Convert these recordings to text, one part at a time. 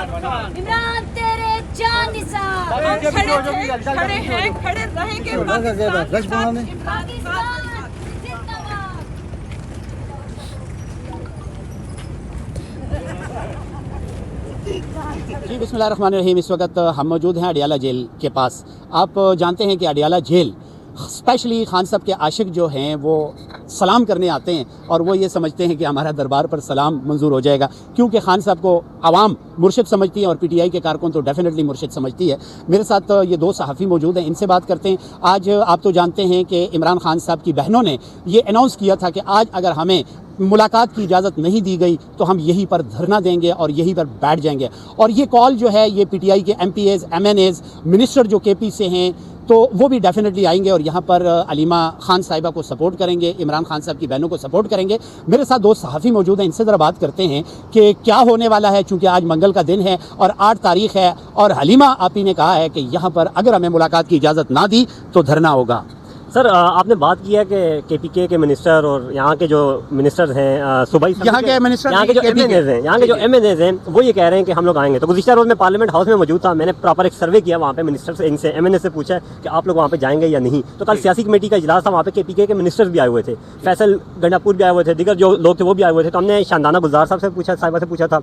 عمران تیرے جان نثار کھڑے ہیں کھڑے رہیں گے پاکستان جی بسم اللہ الرحمن الرحیم. اس وقت ہم موجود ہیں اڈیالہ جیل کے پاس. آپ جانتے ہیں کہ اڈیالہ جیل اسپیشلی خان صاحب کے عاشق جو ہیں وہ سلام کرنے آتے ہیں اور وہ یہ سمجھتے ہیں کہ ہمارا دربار پر سلام منظور ہو جائے گا, کیونکہ خان صاحب کو عوام مرشد سمجھتی ہے اور پی ٹی آئی کے کارکن تو ڈیفینیٹلی مرشد سمجھتی ہے. میرے ساتھ یہ دو صحافی موجود ہیں, ان سے بات کرتے ہیں. آج آپ تو جانتے ہیں کہ عمران خان صاحب کی بہنوں نے یہ اناؤنس کیا تھا کہ آج اگر ہمیں ملاقات کی اجازت نہیں دی گئی تو ہم یہیں پر دھرنا دیں گے اور یہیں پر بیٹھ جائیں گے. اور یہ کال جو ہے یہ پی ٹی آئی کے M P As, M N As, minister جو کے پی سے ہیں تو وہ بھی ڈیفینیٹلی آئیں گے اور یہاں پر علیمہ خان صاحبہ کو سپورٹ کریں گے, عمران خان صاحب کی بہنوں کو سپورٹ کریں گے. میرے ساتھ دو صحافی موجود ہیں, ان سے ذرا بات کرتے ہیں کہ کیا ہونے والا ہے, چونکہ آج منگل کا دن ہے اور 8 تاریخ ہے اور حلیمہ آپی نے کہا ہے کہ یہاں پر اگر ہمیں ملاقات کی اجازت نہ دی تو دھرنا ہوگا. سر آپ نے بات کی ہے کہ کے پی کے منسٹر اور یہاں کے جو منسٹرز ہیں صوبائی یہاں کے منسٹر, یہاں کے جو ایم این ایز ہیں, یہاں کے جو ایم این ایز ہیں وہ یہ کہہ رہے ہیں کہ ہم لوگ آئیں گے. تو گزشتہ روز میں پارلیمنٹ ہاؤس میں موجود تھا, میں نے پراپر ایک سروے کیا وہاں پہ منسٹر سے, ان سے ایم این ایز سے پوچھا کہ آپ لوگ وہاں پہ جائیں گے یا نہیں. تو کل سیاسی کمیٹی کا اجلاس تھا, وہاں پہ کے پی کے منسٹرز بھی آئے ہوئے تھے, فیصل گنڈا پور بھی آئے ہوئے تھے, دیگر جو لوگ تھے وہ بھی آئے ہوئے تھے. تو ہم نے شاندانہ گلزار صاحب سے پوچھا, صاحبہ سے پوچھا تھا,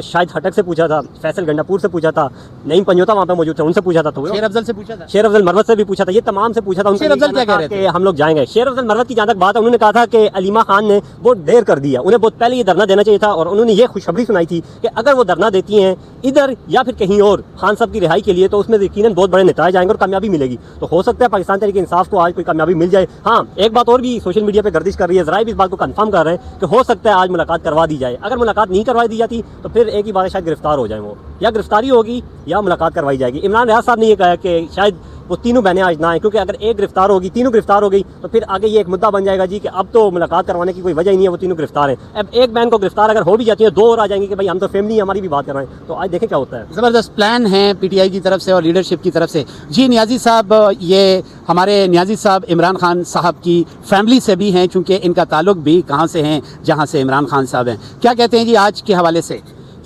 شاہد ہٹک سے پوچھا تھا, فیصل گنڈا پور سے پوچھا تھا, نعیم پنجوتا وہاں پہ موجود تھے ان سے پوچھا تھا, تو شیر افضل سے پوچھا تھا, شیر افضل مروت سے بھی پوچھا تھا, یہ تمام سے پوچھا تھا. شیر افضل کیا کہہ رہے تھے کہ ہم لوگ جائیں گے. شیر افضل مروت کی جہاں تک بات ہے, انہوں نے کہا تھا کہ علیمہ خان نے بہت دیر کر دیا, انہیں بہت پہلے یہ دھرنا دینا چاہیے تھا, اور انہوں نے یہ خوشخبری سنائی تھی کہ اگر وہ دھرنا دیتی ہیں ادھر یا پھر کہیں اور خان صاحب کی رہائی کے لیے تو اس میں یقیناً بہت بڑے نتائج آئیں گے اور کامیابی ملے گی. تو ہو سکتا ہے پاکستان تحریک انصاف کو آج کوئی کامیابی مل جائے. ہاں ایک بات اور بھی سوشل میڈیا پہ گردش کر رہی ہے, ذرائع بھی اس بات کو کنفرم کر رہے ہیں کہ ہو سکتا ہے آج ملاقات کروا دی جائے. اگر ملاقات نہیں کروائی دی جاتی تو پھر ایک ہی بات ہے, شاید گرفتار ہو جائیں وہ, یا گرفتاری ہوگی یا ملاقات کروائی جائے گی. عمران ریاض صاحب نے یہ کہا کہ شاید وہ تینوں بہنیں آج نہ آئیں, کیونکہ اگر ایک گرفتار ہوگی, تینوں گرفتار ہو گئی تو پھر آگے یہ ایک مدعا بن جائے گا جی کہ اب تو ملاقات کروانے کی کوئی وجہ ہی نہیں ہے, وہ تینوں گرفتار ہیں. اب ایک بہن کو گرفتار اگر ہو بھی جاتی ہے, 2 اور آ جائیں گے کہ بھائی ہم تو فیملی ہماری بھی بات کر رہے ہیں. تو آج دیکھیں کیا ہوتا ہے. زبردست پلان ہے پی ٹی آئی کی طرف سے اور لیڈرشپ کی طرف سے. جی نیازی صاحب, یہ ہمارے نیازی صاحب عمران خان صاحب کی فیملی سے بھی ہیں, چونکہ ان کا تعلق بھی کہاں سے ہیں جہاں سے عمران خان صاحب ہیں. کیا کہتے ہیں جی آج کے حوالے سے؟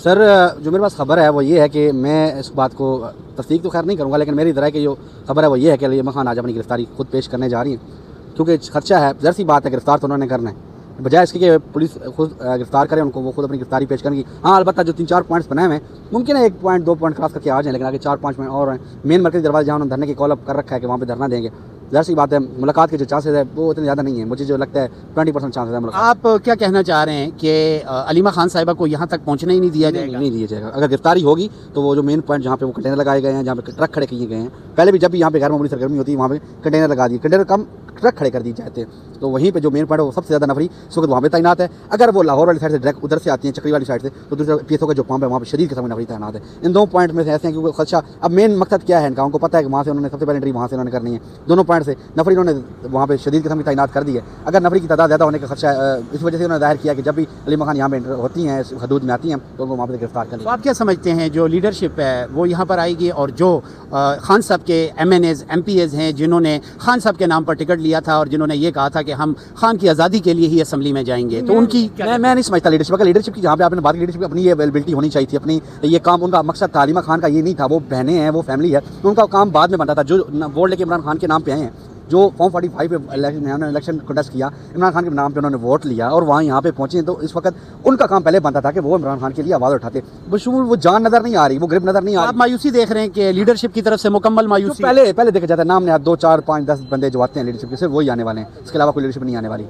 سر جو میرے پاس خبر ہے وہ یہ ہے کہ میں اس بات کو تصدیق تو خیر نہیں کروں گا, لیکن میری ذرائع کی جو خبر ہے وہ یہ ہے کہ علیمہ خان آج اپنی گرفتاری خود پیش کرنے جا رہی ہیں, کیونکہ خدشہ ہے, ظاہر سی بات ہے گرفتار تو انہوں نے کرنا ہے, بجائے اس کے کہ پولیس خود گرفتار کرے ان کو, وہ خود اپنی گرفتاری پیش کریں گی. ہاں البتہ جو 3-4 پوائنٹس بنائے ہوئے ہیں ممکن ہے 1 پوائنٹ 2 پوائنٹ کراس کر کے آ جائیں, لیکن آگے 4-5 پوائنٹ اور ہیں. مین مرکزی دروازے جہاں انہوں نے دھرنے کی کال اپ کر رکھا ہے کہ وہاں پہ دھرنا دیں گے, ظاہر سی بات ہے ملاقات کے جو چانسز ہے وہ اتنے زیادہ نہیں ہیں. مجھے جو لگتا ہے 20% چانسز ہے ملاقات. آپ کیا کہنا چاہ رہے ہیں کہ علیمہ خان صاحبہ کو یہاں تک پہنچنے ہی نہیں دیا جائے گا؟ نہیں دیا جائے گا. اگر گرفتاری ہوگی تو وہ جو مین پوائنٹ جہاں پہ وہ کنٹینر لگائے گئے ہیں, جہاں پہ ٹرک کھڑے کیے گئے ہیں, پہلے بھی جب بھی یہاں پہ غیر معمولی سرگرمی ہوتی ہے وہاں پہ کنٹینر لگا دیے, کنٹینر کم ٹرک کھڑے کر دیے جاتے ہیں. تو وہیں پہ جو مین پوائنٹ ہے وہ سب سے زیادہ نفری اس وقت وہاں پہ تعینات ہے. اگر وہ لاہور والی سائڈ سے ڈائریکٹ ادھر سے آتی ہیں چکری والی سائڈ سے, تو دوسرے پی ایس او کا جو پمپ ہے وہاں پہ شدید قسم کی نفری تعینات ہے. ان 2 پوائنٹ میں سے ایسے ہیں کیونکہ خدشہ اب مین مقصد کیا ہے ان کا, ان کو پتہ ہے کہ وہاں سے انہوں نے سب سے پہلے انٹری وہاں سے انہوں نے کرنی ہے. دونوں پوائنٹ سے نفری انہوں نے وہاں پہ شدید قسم کی تعینات کر دی ہے. اگر نفری کی تعداد زیادہ ہونے کا خدشہ ہے, اس وجہ سے انہوں نے ظاہر کیا کہ جب بھی علیمہ خان یہاں پہ ہوتی ہیں, اس حدود میں آتی ہیں, تو ان کو وہاں پہ گرفتار کر لیا. تو آپ کیا سمجھتے ہیں جو لیڈرشپ ہے وہ یہاں پر آئے گی, اور جو خان صاحب کے M N As, M P As ہیں جنہوں نے خان صاحب کے نام پر ٹکٹ لیا تھا اور جنہوں نے یہ کہا تھا کہ ہم خان کی آزادی کے لیے ہی اسمبلی میں جائیں گے, تو ان کی میں نہیں سمجھتا لیڈرشپ کا. لیڈرشپ کی جہاں پہ آپ نے بات کی, لیڈرشپ کی اپنی یہ اویلیبلٹی ہونی چاہیے تھی. اپنی یہ کام ان کا مقصد تھا, علیمہ خان کا یہ نہیں تھا. وہ بہنیں ہیں, وہ فیملی ہے, ان کا کام بعد میں بنتا تھا. جو ووٹ لے کے عمران خان کے نام پہ آئے ہیں, جو فارم 45 پہ الیکشن کنٹیسٹ کیا, عمران خان کے نام پہ انہوں نے ووٹ لیا اور وہاں یہاں پہ پہنچے, تو اس وقت ان کا کام پہلے بنتا تھا کہ وہ عمران خان کے لیے آواز اٹھاتے. بشمول وہ جان نظر نہیں آ رہی, وہ گرپ نظر نہیں آ رہی. آپ مایوسی دیکھ رہے ہیں کہ لیڈرشپ کی طرف سے مکمل مایوسی؟ پہلے دیکھا جاتا ہے نام نے 2 4 5 10 بندے جو آتے ہیں لیڈرشپ کے, صرف وہی آنے والے ہیں, اس کے علاوہ کوئی لیڈرشپ نہیں آنے والی.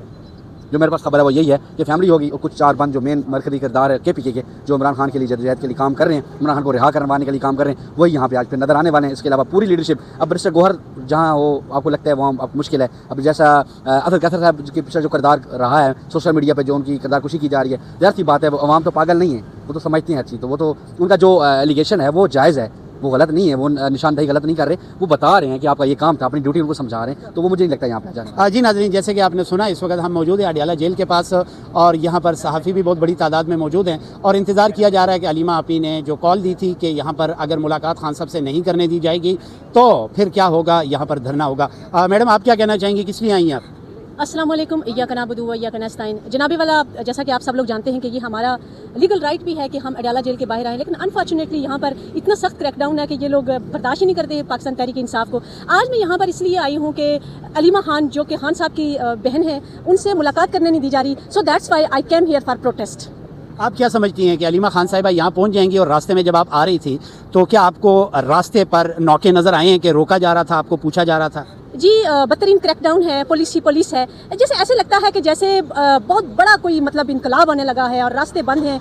جو میرے پاس خبر ہے وہ یہی ہے کہ فیملی ہوگی اور کچھ 4 بند جو مین مرکزی کردار ہے کے پی کے جو عمران خان کے لیے جدوجہد کے لیے کام کر رہے ہیں, عمران خان کو رہا کروانے کے لیے کام کر رہے ہیں, وہی یہاں پہ آج پھر نظر آنے والے ہیں. اس کے علاوہ پوری لیڈرشپ, اب برسٹر گوہر جہاں وہ آپ کو لگتا ہے وہاں اب مشکل ہے. اب جیسا اظہر کیسر صاحب کے پیچھے جو کردار رہا ہے سوشل میڈیا پہ, جو ان کی کردار کشی کی جا رہی ہے, ظاہر سی بات ہے وہ عوام تو پاگل نہیں ہے, وہ تو سمجھتے ہیں ہر چیز. تو وہ تو ان کا جو ایلیگیشن ہے وہ جائز ہے, وہ غلط نہیں ہے, وہ نشاندہی غلط نہیں کر رہے, وہ بتا رہے ہیں کہ آپ کا یہ کام تھا, اپنی ڈیوٹی ان کو سمجھا رہے ہیں. تو وہ مجھے نہیں لگتا یہاں پہ جانا. جی ناظرین, جیسے کہ آپ نے سنا اس وقت ہم موجود ہیں اڈیالہ جیل کے پاس, اور یہاں پر صحافی بھی بہت بڑی تعداد میں موجود ہیں, اور انتظار کیا جا رہا ہے کہ علیمہ آپی نے جو کال دی تھی کہ یہاں پر اگر ملاقات خان صاحب سے نہیں کرنے دی جائے گی تو پھر کیا ہوگا, یہاں پر دھرنا ہوگا. میڈم آپ کیا کہنا چاہیں گی, کس لیے آئی ہیں آپ؟ अस्सलाम वालेकुम, इय्याका नअबुदु व इय्याका नस्तईन। जनाबी वाला, जैसा कि आप सब लोग जानते हैं कि ये हमारा लीगल राइट भी है कि हम अडयाला जेल के बाहर आए, लेकिन अनफॉर्चुनेटली यहाँ पर इतना सख्त क्रैकडाउन है कि ये लोग बर्दाश्त ही नहीं करते पाकिस्तान तहरीक इंसाफ को। आज मैं यहाँ पर इसलिए आई हूँ कि अलीमा खान जो कि खान साहब की बहन है, उनसे मुलाकात करने नहीं दी जा रही। So that's why I came here for protest. आप क्या समझती हैं कि अलीमा खान साहिबा यहाँ पहुँच जाएंगी? और रास्ते में जब आप आ रही थी तो क्या आपको रास्ते पर नौके नज़र आए हैं कि रोका जा रहा था, आपको पूछा जा रहा था? जी, बदतरीन क्रैकडाउन है, पुलिस ही पुलिस है। जैसे ऐसे लगता है कि जैसे बहुत बड़ा कोई मतलब इनकलाब आने लगा है और रास्ते बंद हैं,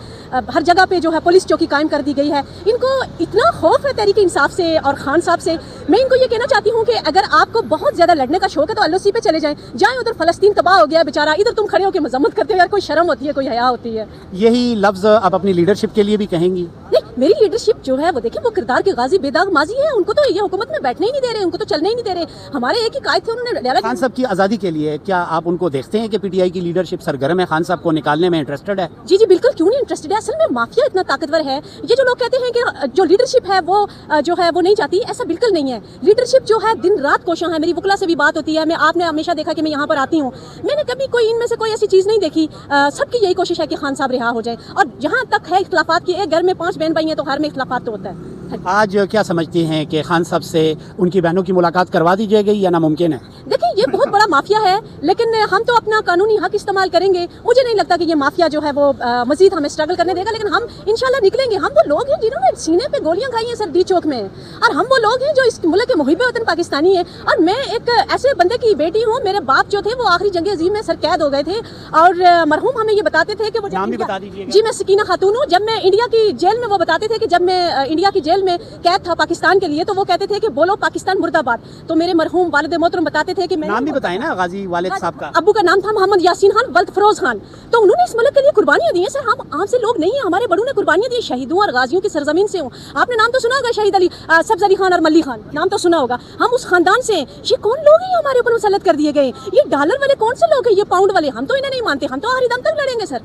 हर जगह पे जो है पुलिस चौकी कायम कर दी गई है। इनको इतना खौफ है तहरीक इंसाफ से और खान साहब से। मैं इनको ये कहना चाहती हूँ कि अगर आपको बहुत ज़्यादा लड़ने का शौक है तो LOC पे चले जाएँ उधर फ़लस्तीन तबाह हो गया बेचारा, इधर तुम खड़े होकर मजम्मत करते हो। यार कोई शर्म होती है, कोई हया होती है? यही लफ्ज़ आप अपनी लीडरशिप के लिए भी कहेंगी? नहीं, मेरी लीडरशिप जो है वो देखिए, वो किरदार के गाजी बेदाग माजी है। उनको तो ये हुकूमत में बैठने ही नहीं दे रहे, उनको तो चलने ही नहीं दे रहे। हमारे एक ही कायद थे, उन्होंने खान साहब की आज़ादी के लिए क्या आप उनको देखते हैं कि PTI की लीडरशिप सरगर्म है, खान साहब को निकालने में इंटरेस्टेड है? जी जी बिल्कुल, क्यों नहीं इंटरेस्टेड है। असल में माफिया इतना ताकतवर है। ये जो लोग कहते हैं कि जो लीडरशिप है वो जो है वो नहीं चाहती, ऐसा बिल्कुल नहीं है। लीडरशिप जो है दिन रात कोशिश है। मेरी वकला से भी बात होती है, आपने हमेशा देखा कि मैं यहाँ पर आती हूँ, मैंने कभी कोई इनमें से कोई ऐसी चीज़ नहीं देखी। सबकी यही कोशिश है कि खान साहब रिहा हो जाए। और जहाँ तक है इख्तलाफात की, एक घर में 5 बहन भाई हैं तो हर में इख्तलाफात तो होता है। आज क्या समझती हैं कि खान साहब से उनकी बहनों की मुलाकात करवा दी जाएगी या नामुमकिन है? देखिए, ये बहुत बड़ा माफिया है, लेकिन हम तो अपना कानूनी हक इस्तेमाल करेंगे। मुझे नहीं लगता कि ये माफिया जो है वो मजीद हमें स्ट्रगल करने देगा, लेकिन हम इंशाल्लाह निकलेंगे। हम वो लोग हैं जिन्होंने सीने पे गोलियां खाई हैं सर डी चौक में, और हम वो लोग हैं जो इस मुल्क के मुहिब वतन पाकिस्तानी हैं। और मैं एक ऐसे बंदे की बेटी हूँ। मेरे बाप जो थे वो आखिरी जंग अजीम में सर कैद हो गए थे, और मरहूम हमें ये बताते थे कि वो नाम भी बता दीजिएगा। जी, मैं सकीना खातून हूँ। जब मैं इंडिया की जेल में, वो बताते थे कि जब मैं इंडिया की जेल में कैद था पाकिस्तान के लिए, तो वो कहते थे कि बोलो पाकिस्तान मुर्दाबाद। तो मेरे मरहूम वालिद मोहतरम बताते थे कि नाम भी बताए ना गाजी वालिद साहब का। अब्बू का नाम था मोहम्मद यासीन खान वल्द फरोज खान। तो उन्होंने इस मुल्क के लिए कुर्बानियां दी हैं सर। हम आम से लोग नहीं हैं, हमारे बड़ों ने कुर्बानियां दी। शहीदों और गाजियों की सरजमीन से हूँ। आपने नाम तो सुना होगा, शहीद अली, सब्ज अली खान और मल्ली खान, नाम तो सुना होगा। हम उस खानदान से हैं। ये कौन लोग हैं हमारे ऊपर मुसल्लत कर दिए गए? ये डॉलर वाले कौन से लोग हैं? ये पाउंड वाले? हम तो इन्हें नहीं मानते, हम तो आखिरी दम तक लड़ेंगे सर।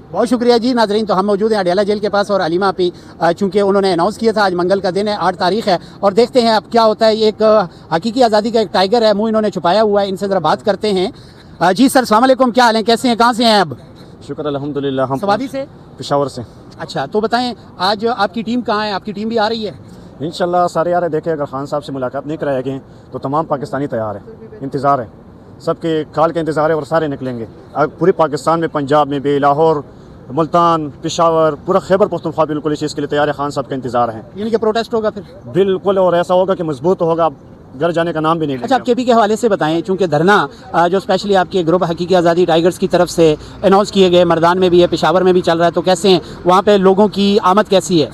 बहुत शुक्रिया जी। नाजरीन, तो हम मौजूद हैं अडयाला जेल के पास, और अलीमा आपी चूँकि उन्होंने अनाउंस किया था आज मंगल का दिन है, 8 तारीख है, और देखते हैं अब क्या होता है। एक हकीकी आज़ादी का एक टाइगर है, मुँह इन्होंने छुपाया हुआ है, इनसे ज़रा बात करते हैं। जी सर, अस्सलाम वालेकुम, क्या हाल है, कैसे हैं, कहाँ से हैं अब? शुक्र अल्हम्दुलिल्लाह, हम सवादी से, पेशावर से। अच्छा, तो बताएं आज आपकी टीम कहाँ है? आपकी टीम भी आ रही है? इंशाल्लाह सारे यार देखें, अगर खान साहब से मुलाकात नहीं कराया गए तो तमाम पाकिस्तानी तैयार है, इंतज़ार है, सबके काल का इंतज़ार है, और सारे निकलेंगे। पूरे पाकिस्तान में, पंजाब में भी, लाहौर, मुल्तान, पेशावर, पूरा खैबर पख्तूनख्वा बिल्कुल इस चीज़ के लिए तैयार है। खान साहब का इंतज़ार है। यानी कि प्रोटेस्ट होगा फिर? बिल्कुल, और ऐसा होगा कि मजबूत होगा, घर जाने का नाम भी नहीं। अच्छा, आप KP के हवाले से बताएं, चूँकि धरना जो स्पेशली आपके ग्रुप हकीकी आज़ादी टाइगर्स की तरफ से अनाउंस किए गए, मर्दान में भी है, पेशावर में भी चल रहा है, तो कैसे हैं वहाँ पे लोगों की आमद कैसी है?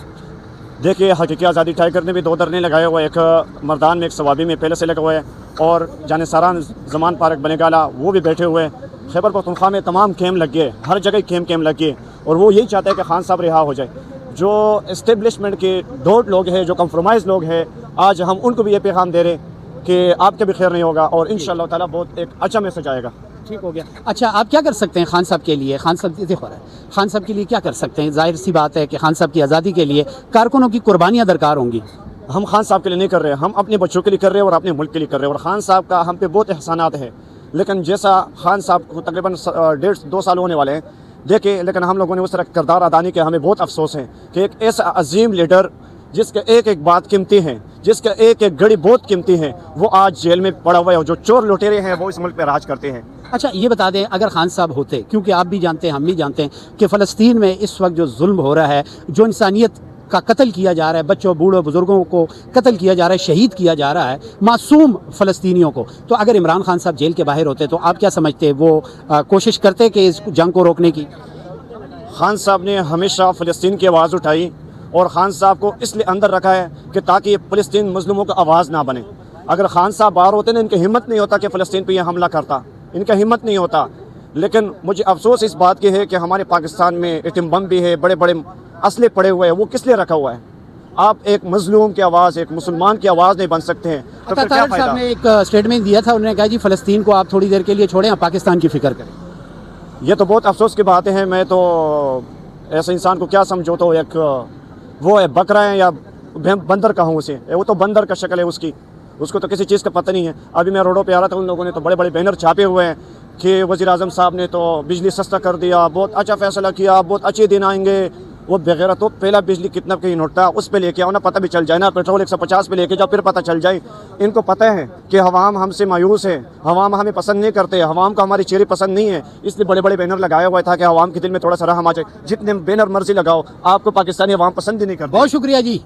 देखिए, हकीकी आज़ादी टाइगर ने भी 2 धरने लगाए हुए, एक मर्दान में, एक सवाबी में पहले से लगा हुआ है, और जानिसारान जमान पार्क बनेगाला वो भी बैठे हुए हैं। खैबर पख्तूनख्वा में तमाम कैम लग गए, हर जगह कैम लग गए, और वो यही चाहते हैं कि खान साहब रिहा हो जाए। जो इस्टेब्लिशमेंट के डोट लोग हैं, जो कंप्रोमाइज़ लोग हैं, आज हम उनको भी ये पैगाम दे रहे हैं कि आपके भी खैर नहीं होगा, और इंशाअल्लाह ताला बहुत एक अच्छा मैसेज आएगा। ठीक हो गया। अच्छा, आप क्या कर सकते हैं खान साहब के लिए? खान साहब देखो रहा है, खान साहब के लिए क्या कर सकते हैं? जाहिर सी बात है कि खान साहब की आज़ादी के लिए कारकुनों की कुर्बानियाँ दरकार होंगी। हम खान साहब के लिए नहीं कर रहे हैं, हम अपने बच्चों के लिए कर रहे हैं और अपने मुल्क के लिए कर रहे हैं। और खान साहब का हम पे बहुत एहसानात है, लेकिन जैसा खान साहब को तकरीबन 1.5-2 साल होने वाले हैं देखे, लेकिन हम लोगों ने उस तरह किरदार अदा नहीं किया। हमें बहुत अफसोस है कि एक ऐसा अजीम लीडर जिसका एक एक बात कीमती है, जिसका एक एक घड़ी बहुत कीमती है, वो आज जेल में पड़ा हुआ है। जो चोर लुटेरे हैं वो इस मुल्क पे राज करते हैं। अच्छा, ये बता दें, अगर खान साहब होते, क्योंकि आप भी जानते हैं, हम भी जानते हैं कि फ़लस्तीन में इस वक्त जो जुल्म हो रहा है, जो इंसानियत का कत्ल किया जा रहा है, बच्चों बूढ़ों बुज़ुर्गों को कत्ल किया जा रहा है, शहीद किया जा रहा है मासूम फ़लस्तीनियों को, तो अगर इमरान खान साहब जेल के बाहर होते तो आप क्या समझते, वो कोशिश करते कि इस जंग को रोकने की? खान साहब ने हमेशा फ़लस्तीन की आवाज़ उठाई, और खान साहब को इसलिए अंदर रखा है कि ताकि फ़लस्तीन मज़लूमों का आवाज़ ना बने। अगर खान साहब बाहर होते ना, इनकी हिम्मत नहीं होता कि फ़लस्तीन पे ये हमला करता, इनका हिम्मत नहीं होता। लेकिन मुझे अफसोस इस बात की है कि हमारे पाकिस्तान में एटम बम भी है, बड़े बड़े असले पड़े हुए हैं, वो किस लिए रखा हुआ है? आप एक मजलूम की आवाज़, एक मुसलमान की आवाज़ नहीं बन सकते हैं, तो फिर क्या फ़ायदा? साहब ने एक स्टेटमेंट दिया था, उन्होंने कहा जी फ़लस्तीन को आप थोड़ी देर के लिए छोड़ें, आप पाकिस्तान की फ़िक्र करें। ये तो बहुत अफसोस की बातें हैं। मैं तो ऐसे इंसान को क्या समझो, तो एक वो है बकरा है या बंदर कहूँ उसे, वो तो बंदर का शक्ल है उसकी, उसको तो किसी चीज़ का पता नहीं है। अभी मैं रोडों पे आ रहा था, उन लोगों ने तो बड़े बड़े बैनर छापे हुए हैं کہ वज़ीर आज़म साहब ने तो बिजली सस्ता कर दिया, बहुत अच्छा फैसला किया, बहुत अच्छे दिन आएंगे। वो बगैर तो पहला बिजली कितना कहीं उठता है उस पे लेके आओ ना, पता भी चल जाए ना। पेट्रोल 150 पे लेके जाओ, फिर पता चल जाए। इनको पता है कि हवाम हमसे मायूस है, हवाम हमें पसंद नहीं करते, हवाम को हमारी चेहरे पसंद नहीं है, इसलिए बड़े बड़े बैनर लगाया हुआ था कि हवाम के दिल में थोड़ा सा रहम आ जाए। जितने बैनर मर्जी लगाओ, आपको पाकिस्तानी हवाम पसंद ही नहीं करते। बहुत शुक्रिया जी।